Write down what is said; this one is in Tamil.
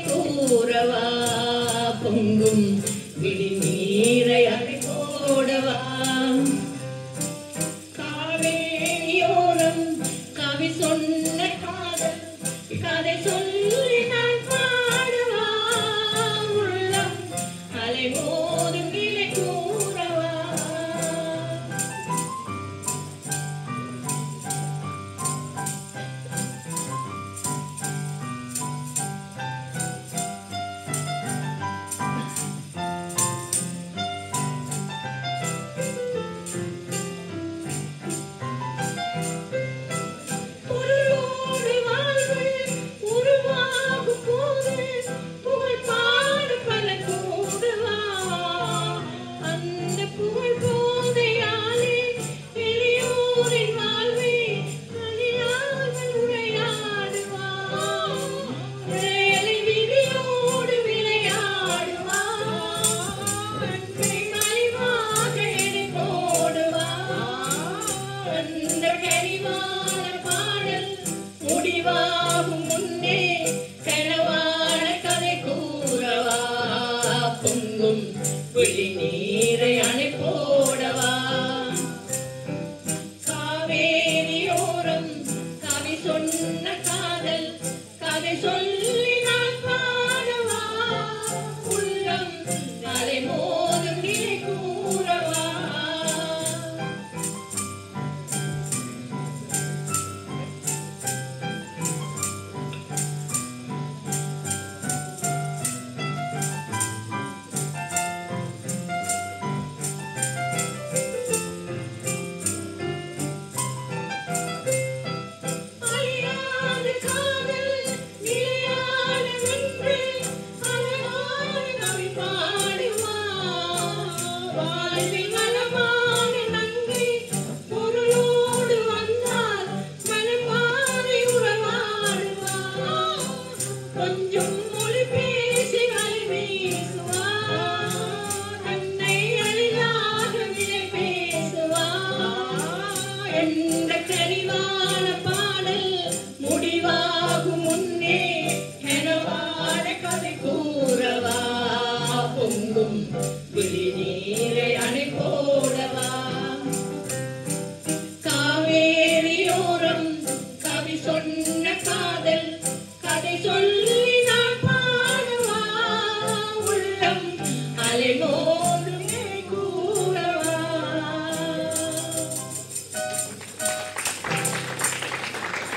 கூறவா பொங்கும் விழி நீரை அழைப்போடவா காவேரியோரம் கவி சொன்ன காதல் கதை சொல்லி நான் பாடவா உள்ளம் அலை மோதும் நிலை கூறவா விழி நீரை அணைப்போடவா காவேரியோரம் கவி சொன்ன காதல் கதை சொல்லி நான் பாடவா உள்ளம் அலை மோதும் நிலை கூறவா I'll be